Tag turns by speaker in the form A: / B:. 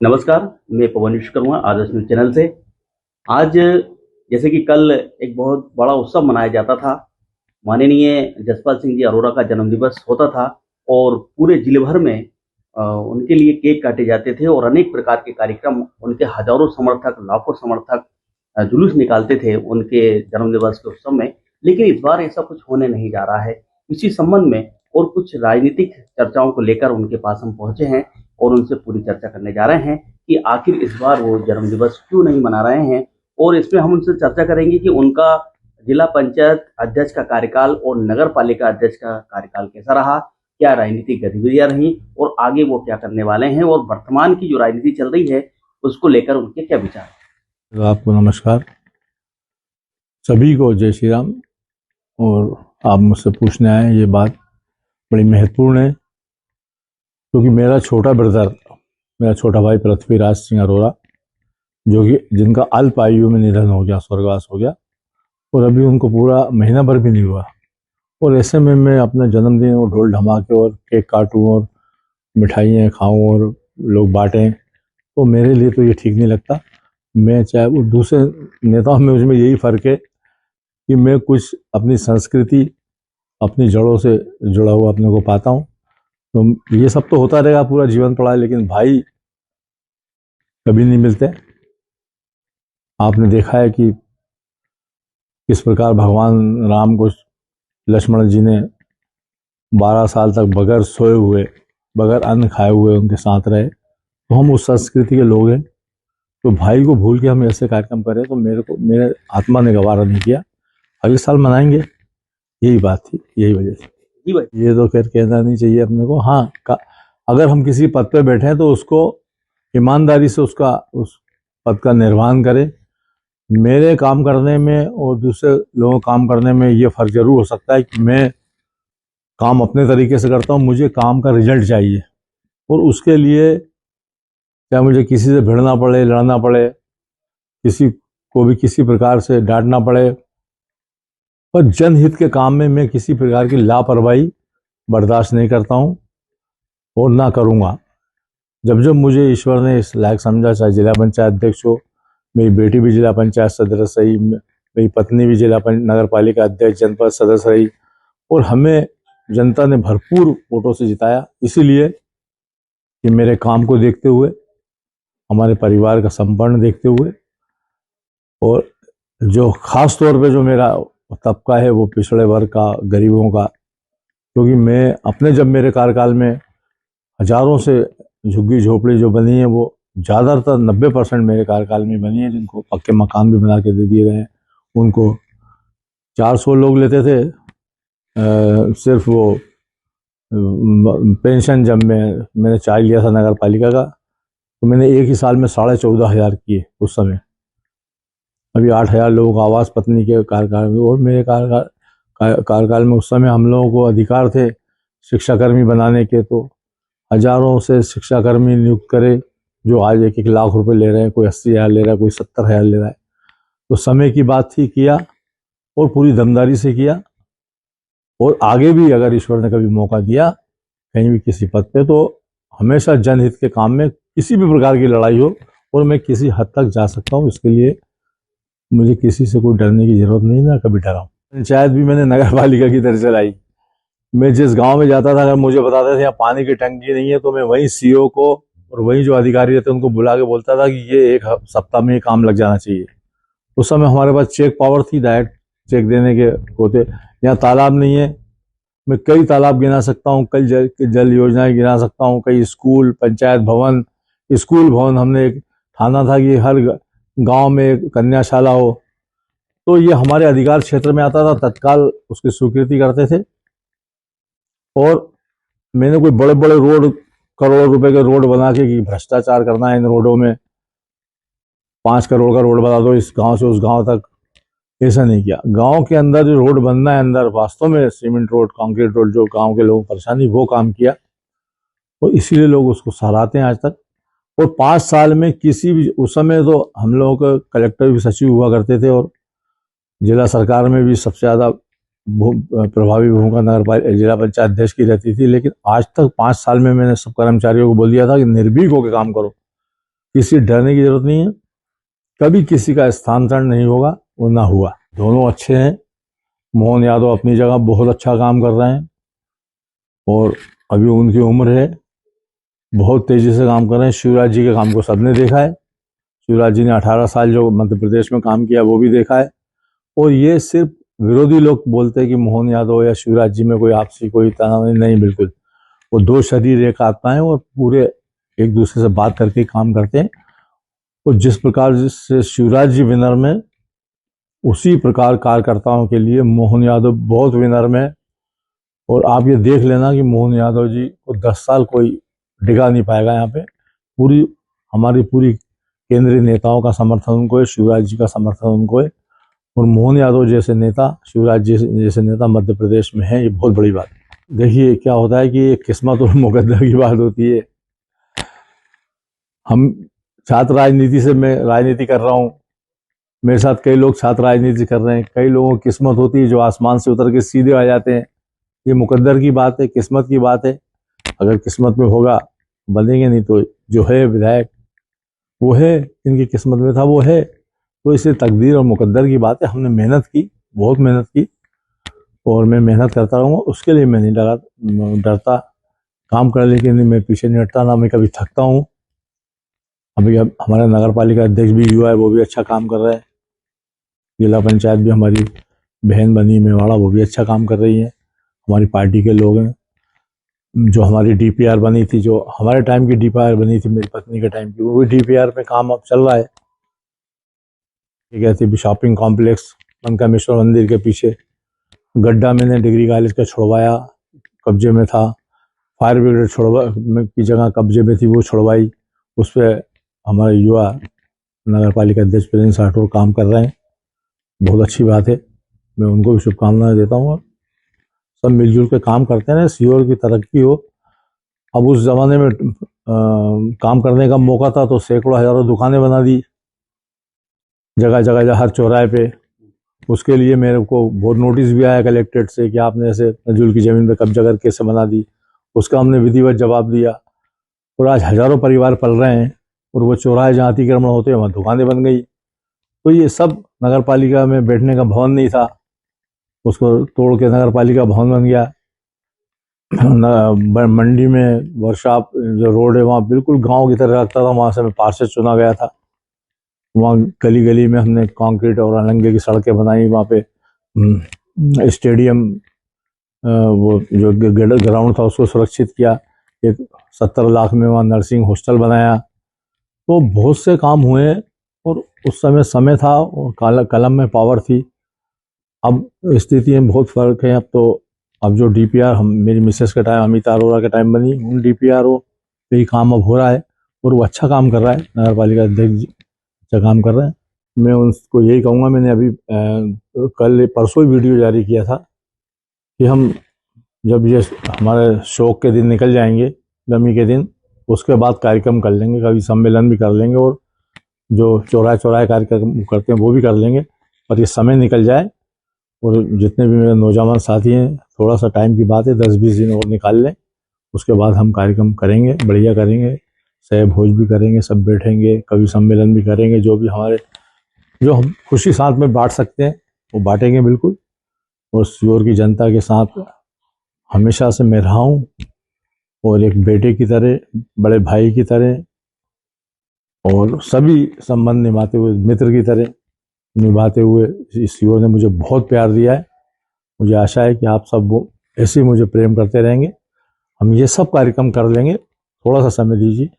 A: नमस्कार, मैं पवन विश्वकर्मा आदर्श news channel से। आज जैसे कि कल एक बहुत बड़ा उत्सव मनाया जाता था, माननीय जसपाल सिंह जी अरोड़ा का जन्मदिवस होता था और पूरे जिले भर में उनके लिए केक काटे जाते थे और अनेक प्रकार के कार्यक्रम उनके हज़ारों समर्थक, लाखों समर्थक जुलूस निकालते थे उनके जन्मदिवस के उत्सव में। लेकिन इस बार ऐसा कुछ होने नहीं जा रहा है। इसी संबंध में और कुछ राजनीतिक चर्चाओं को लेकर उनके पास हम पहुँचे हैं और उनसे पूरी चर्चा करने जा रहे हैं कि आखिर इस बार वो जन्मदिवस क्यों नहीं मना रहे हैं। और इसमें हम उनसे चर्चा करेंगे कि उनका जिला पंचायत अध्यक्ष का कार्यकाल और नगर पालिका अध्यक्ष का कार्यकाल कैसा रहा, क्या राजनीतिक गतिविधियां रहीं और आगे वो क्या करने वाले हैं और वर्तमान की जो राजनीति चल रही है उसको लेकर उनके क्या विचार हैं।
B: तो आपको नमस्कार, सभी को जय श्री राम। और आप मुझसे पूछने आए, ये बात बड़ी महत्वपूर्ण है क्योंकि मेरा छोटा ब्रदर, मेरा छोटा भाई पृथ्वीराज सिंह अरोड़ा, जो कि जिनका अल्प आयु में निधन हो गया, स्वर्गवास हो गया, और अभी उनको पूरा महीना भर भी नहीं हुआ। और ऐसे में मैं अपना जन्मदिन और ढोल ढमाके और केक काटूँ और मिठाइयाँ खाऊँ और लोग बाँटें, तो मेरे लिए तो ये ठीक नहीं लगता। मैं चाहे वो दूसरे नेताओं में, उसमें यही फ़र्क है कि मैं कुछ अपनी संस्कृति, अपनी जड़ों से जुड़ा हुआ अपने को पाता हूँ। तो ये सब तो होता रहेगा, पूरा जीवन पड़ा है, लेकिन भाई कभी नहीं मिलते। आपने देखा है कि किस प्रकार भगवान राम को लक्ष्मण जी ने 12 साल तक बगैर सोए हुए, बगैर अन्न खाए हुए उनके साथ रहे। तो हम उस संस्कृति के लोग हैं, तो भाई को भूल के हम ऐसे कार्यक्रम करें तो मेरे आत्मा ने गवारा नहीं किया। अगले साल मनाएंगे, यही बात थी, यही वजह से।
A: जी भाई।
B: ये तो खैर कहना नहीं चाहिए अपने को। हाँ, अगर हम किसी पद पे बैठे हैं तो उसको ईमानदारी से उस पद का निर्वहन करें। मेरे काम करने में और दूसरे लोगों काम करने में ये फर्क जरूर हो सकता है कि मैं काम अपने तरीके से करता हूँ, मुझे काम का रिजल्ट चाहिए, और उसके लिए चाहे मुझे किसी से भिड़ना पड़े, लड़ना पड़े, किसी को भी किसी प्रकार से डांटना पड़े, पर जनहित के काम में मैं किसी प्रकार की लापरवाही बर्दाश्त नहीं करता हूँ और ना करूँगा। जब जब मुझे ईश्वर ने इस लायक समझा, चाहे जिला पंचायत अध्यक्ष हो, मेरी बेटी भी जिला पंचायत सदस्य रही, मेरी पत्नी भी नगर पालिका अध्यक्ष, जनपद सदस्य रही, और हमें जनता ने भरपूर वोटों से जिताया, इसीलिए कि मेरे काम को देखते हुए, हमारे परिवार का संपन्न देखते हुए, और जो खास तौर पे जो मेरा तबका है वो पिछड़े वर्ग का, गरीबों का, क्योंकि मैं अपने, जब मेरे कार्यकाल में हजारों से झुग्गी झोपड़ी जो बनी है वो ज़्यादातर 90% मेरे कार्यकाल में बनी है, जिनको पक्के मकान भी बना के दे दिए गए हैं। उनको 400 लोग लेते थे सिर्फ वो पेंशन। जब मैंने चार्ज लिया था नगर पालिका का, तो मैंने एक ही साल में 14,500 किए उस समय। अभी 8,000 लोगों को आवास पत्नी के कार्यकाल में, और मेरे कार्यकाल में उस समय हम लोगों को अधिकार थे शिक्षाकर्मी बनाने के, तो हजारों से शिक्षाकर्मी नियुक्त करे, जो आज 1-1 लाख रुपए ले रहे हैं, कोई 80,000 ले रहा है, कोई 70,000 ले रहा है। तो समय की बात थी, किया और पूरी दमदारी से किया, और आगे भी अगर ईश्वर ने कभी मौका दिया कहीं भी किसी पद पे, तो हमेशा जनहित के काम में किसी भी प्रकार की लड़ाई हो और मैं किसी हद तक जा सकता हूँ, इसके लिए मुझे किसी से कोई डरने की जरूरत नहीं, ना कभी डरा हूँ। पंचायत भी मैंने नगर पालिका की तरह चलाई। मैं जिस गांव में जाता था, अगर मुझे बताते थे यहाँ पानी की टंकी नहीं है, तो मैं वहीं सीओ को और वहीं जो अधिकारी रहते उनको बुला के बोलता था कि ये 1 सप्ताह में काम लग जाना चाहिए। उस समय हमारे पास चेक पावर थी, डायरेक्ट चेक देने के होते। यहाँ तालाब नहीं है, मैं कई तालाब गिना सकता हूँ, कई जल योजनाएं गिना सकता हूँ, कई स्कूल, पंचायत भवन, स्कूल भवन। हमने एक ठाना था कि हर गांव में एक कन्याशाला हो, तो ये हमारे अधिकार क्षेत्र में आता था, तत्काल उसकी स्वीकृति करते थे। और मैंने कोई बड़े बड़े रोड, करोड़ रुपए के रोड बना के कि भ्रष्टाचार करना है इन रोडों में, 5 करोड़ का रोड बना दो इस गांव से उस गांव तक, ऐसा नहीं किया। गांव के अंदर जो रोड बनना है, अंदर वास्तव में सीमेंट रोड, कंक्रीट रोड, जो गांव के लोगों को परेशानी, वो काम किया, और इसीलिए लोग उसको सराहते हैं आज तक। और 5 साल में किसी भी, उस समय तो हम लोगों के कलेक्टर भी सचिव हुआ करते थे, और जिला सरकार में भी सबसे ज़्यादा प्रभावी भूमिका जिला पंचायत अध्यक्ष की रहती थी। लेकिन आज तक 5 साल में मैंने सब कर्मचारियों को बोल दिया था कि निर्भीक होकर काम करो, किसी डरने की जरूरत नहीं है, कभी किसी का स्थानांतरण नहीं होगा और ना हुआ। दोनों अच्छे हैं। मोहन यादव अपनी जगह बहुत अच्छा काम कर रहे हैं और अभी उनकी उम्र है, बहुत तेजी से काम कर रहे हैं। शिवराज जी के काम को सबने देखा है। शिवराज जी ने 18 साल जो मध्य प्रदेश में काम किया वो भी देखा है। और ये सिर्फ विरोधी लोग बोलते हैं कि मोहन यादव या शिवराज जी में कोई आपसी कोई तनाव नहीं, बिल्कुल। वो दो शरीर एक आत्मा है और पूरे एक दूसरे से बात करके काम करते हैं। और जिस प्रकार से शिवराज जी विनर में, उसी प्रकार कार्यकर्ताओं के लिए मोहन यादव बहुत विनर में। और आप ये देख लेना कि मोहन यादव जी को 10 साल कोई डिगा नहीं पाएगा। यहाँ पे हमारी पूरी केंद्रीय नेताओं का समर्थन उनको है, शिवराज जी का समर्थन उनको है। और मोहन यादव जैसे नेता, शिवराज जी जैसे नेता मध्य प्रदेश में है, ये बहुत बड़ी बात है। देखिए क्या होता है कि ये किस्मत और मुकद्दर की बात होती है। हम छात्र राजनीति से, मैं राजनीति कर रहा हूँ, मेरे साथ कई लोग छात्र राजनीति कर रहे हैं। कई लोगों की किस्मत होती है जो आसमान से उतर के सीधे आ जाते हैं। ये मुकद्दर की बात है, किस्मत की बात है। अगर किस्मत में होगा बनेंगे, नहीं तो जो है विधायक वो है, इनकी किस्मत में था वो है। तो इसे तकदीर और मुकद्दर की बात है। हमने मेहनत की, बहुत मेहनत की, और मैं मेहनत करता रहूँगा। उसके लिए मैं नहीं डरता काम करने के लिए। मैं पीछे नहीं हटता, ना मैं कभी थकता हूँ। अभी अब हमारा नगर पालिका अध्यक्ष भी युवा है, वो भी अच्छा काम कर रहा है। जिला पंचायत भी हमारी बहन बनी मेवाड़ा, वो भी अच्छा काम कर रही है। हमारी पार्टी के लोग हैं। जो हमारी डीपीआर बनी थी, जो हमारे टाइम की डीपीआर बनी थी, मेरी पत्नी के टाइम की, वो भी डीपीआर पे काम अब चल रहा है। ठीक है, थी शॉपिंग कॉम्प्लेक्स मनकामेश्वर मंदिर के पीछे गड्ढा मैंने डिग्री कॉलेज का छुड़वाया, कब्जे में था। फायर ब्रिगेड की जगह कब्जे में थी, वो छुड़वाई। उस पर हमारे युवा नगर पालिका अध्यक्ष प्रिंस राठौर काम कर रहे हैं। बहुत अच्छी बात है, मैं उनको भी शुभकामनाएं देता हूँ। और सब मिलजुल के काम करते हैं, सीहोर की तरक्की हो। अब उस जमाने में काम करने का मौका था तो सैकड़ों हजारों दुकानें बना दी जगह जगह हर चौराहे पे। उसके लिए मेरे को बहुत नोटिस भी आया कलेक्ट्रेट से कि आपने ऐसे नजरुल की जमीन पे कब्जा करके कैसे बना दी। उसका हमने विधिवत जवाब दिया। और आज हजारों परिवार पल रहे हैं और वो चौराहे जहाँ अतिक्रमण होते हैं वहाँ दुकानें बन गई। तो ये सब नगर पालिका में बैठने का भवन नहीं था, उसको तोड़ के नगर पालिका भवन बन गया। मंडी में वर्कशॉप जो रोड है वहाँ बिल्कुल गांव की तरह लगता था, वहाँ से मैं पार्षद चुना गया था। वहाँ गली गली में हमने कंक्रीट और अलंगे की सड़कें बनाई। वहाँ पे स्टेडियम, वो जो ग्राउंड था उसको सुरक्षित किया। एक 70 लाख में वहाँ नर्सिंग हॉस्टल बनाया। तो बहुत से काम हुए। और उस समय था और कलम में पावर थी। अब स्थिति में बहुत फर्क है। अब जो डीपीआर हम मेरी मिसेस के टाइम, अमिता अरोड़ा के टाइम बनी, उन डीपीआर पे ही काम अब हो रहा है और वो अच्छा काम कर रहा है। नगर पालिका अध्यक्ष अच्छा काम कर रहे हैं। मैं उनको यही कहूँगा, मैंने अभी कल परसों ही वीडियो जारी किया था कि हम जब ये हमारे शोक के दिन निकल जाएंगे, गमी के दिन, उसके बाद कार्यक्रम कर लेंगे, कभी सम्मेलन भी कर लेंगे और जो चौराहे चौराहे कार्यक्रम करते हैं वो भी कर लेंगे। पर ये समय निकल जाए और जितने भी मेरे नौजवान साथी हैं, थोड़ा सा टाइम की बात है, 10-20 दिन और निकाल लें। उसके बाद हम कार्यक्रम करेंगे, बढ़िया करेंगे, सह भोज भी करेंगे, सब बैठेंगे, कभी सम्मेलन भी करेंगे। जो हम खुशी साथ में बांट सकते हैं वो बांटेंगे बिल्कुल। और सीहोर की जनता के साथ हमेशा से मैं रहा हूँ और एक बेटे की तरह, बड़े भाई की तरह और सभी संबंध निभाते हुए मित्र की तरह निभाते हुए सीहोर ने मुझे बहुत प्यार दिया है। मुझे आशा है कि आप सब वो ऐसे ही मुझे प्रेम करते रहेंगे। हम ये सब कार्यक्रम कर लेंगे, थोड़ा सा समय दीजिए।